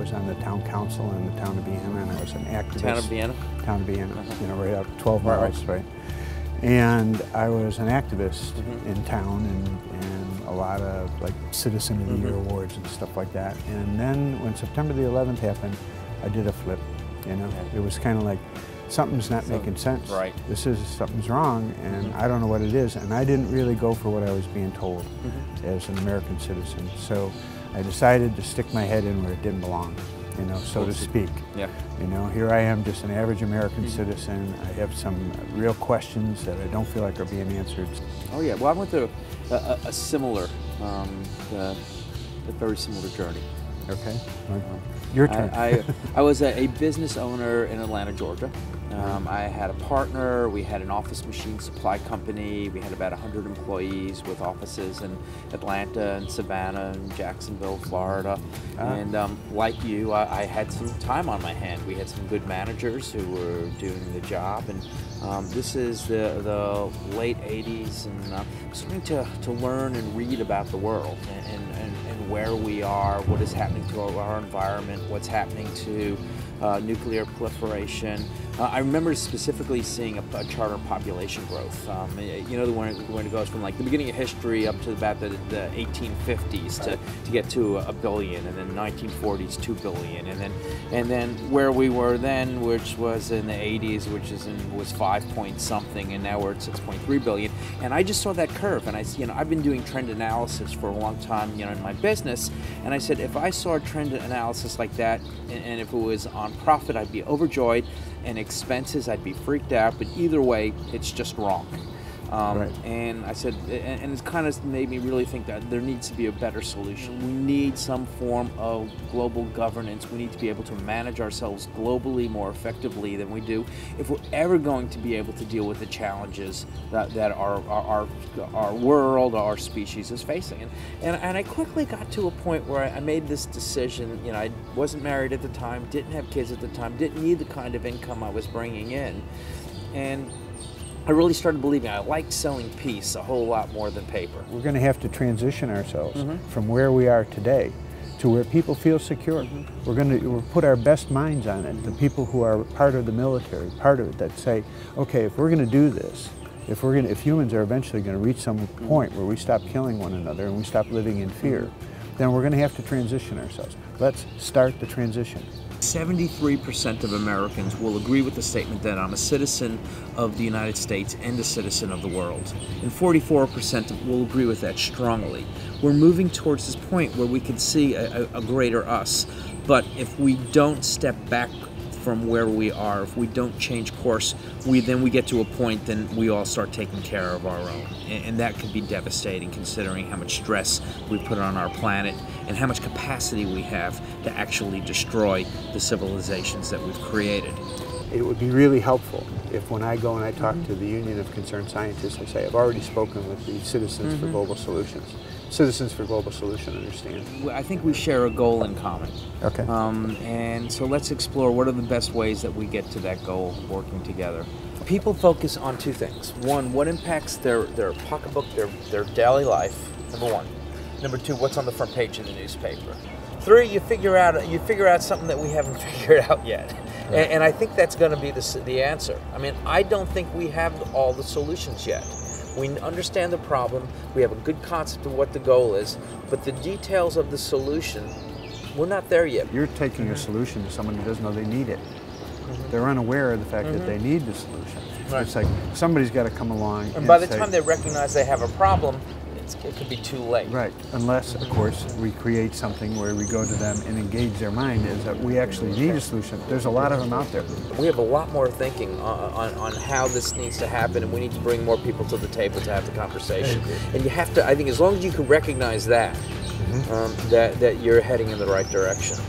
was on the town council in the town of Vienna, and I was an activist. Town of Vienna? Town of Vienna, you know, right up 12 miles, right? And I was an activist in town, and a lot of like Citizen of the Year awards and stuff like that. And then when September the 11th happened, I did a flip, you know. It was kind of like, something's not making sense. Right. Something's wrong, and I don't know what it is. And I didn't really go for what I was being told as an American citizen. So I decided to stick my head in where it didn't belong, you know, so to speak. Yeah. You know, here I am, just an average American citizen. I have some real questions that I don't feel like are being answered. Oh yeah, well I went through a similar, a very similar journey. Okay, your turn. I was a business owner in Atlanta, Georgia. I had a partner, we had an office machine supply company, we had about 100 employees with offices in Atlanta and Savannah and Jacksonville, Florida. And like you, I had some time on my hand. We had some good managers who were doing the job, and this is the late 80s, and starting to learn and read about the world and where we are, what is happening to our environment, what's happening to nuclear proliferation. I remember specifically seeing a chart on population growth. You know, when it goes from like the beginning of history up to about the 1850s to get to a billion, and then 1940s 2 billion, and then where we were then, which was in the 80s, which was 5 point something, and now we're at 6.3 billion. And I just saw that curve, and I've been doing trend analysis for a long time, you know, in my business, and I said if I saw a trend analysis like that, and if it was on profit, I'd be overjoyed, and expenses, I'd be freaked out, but either way, it's just wrong. And I said, and it's kind of made me really think that there needs to be a better solution. We need some form of global governance. We need to be able to manage ourselves globally more effectively than we do if we're ever going to be able to deal with the challenges that our world, our species is facing. And I quickly got to a point where I made this decision. You know, I wasn't married at the time, didn't have kids at the time, didn't need the kind of income I was bringing in, and I really started believing I liked selling peace a whole lot more than paper. We're going to have to transition ourselves from where we are today to where people feel secure. We'll put our best minds on it. The people who are part of the military, part of it, that say, okay, if we're going to do this, if humans are eventually going to reach some point where we stop killing one another and we stop living in fear, then we're going to have to transition ourselves. Let's start the transition. 73% of Americans will agree with the statement that I'm a citizen of the United States and a citizen of the world. And 44% will agree with that strongly. We're moving towards this point where we can see a greater us. But if we don't step back from where we are, if we don't change course, then we get to a point, then we all start taking care of our own. And that could be devastating, considering how much stress we put on our planet and how much capacity we have to actually destroy the civilizations that we've created. It would be really helpful if when I go and I talk to the Union of Concerned Scientists, I say, I've already spoken with the Citizens for Global Solutions. Citizens for Global Solution understand. I think we share a goal in common. Okay. And so let's explore what are the best ways that we get to that goal working together. People focus on two things. One, what impacts their pocketbook, their daily life, number one. Number two, what's on the front page of the newspaper. Three, you figure out something that we haven't figured out yet. Right. And I think that's going to be the answer. I mean, I don't think we have all the solutions yet. We understand the problem, we have a good concept of what the goal is, but the details of the solution, we're not there yet. You're taking a solution to someone who doesn't know they need it. They're unaware of the fact that they need the solution. Right. It's like somebody's got to come along and by the time they recognize they have a problem, it could be too late. Right, unless, of course, we create something where we go to them and engage their mind is that we actually need a solution. There's a lot of them out there. We have a lot more thinking on how this needs to happen, and we need to bring more people to the table to have the conversation. And you have to, I think, as long as you can recognize that, that you're heading in the right direction.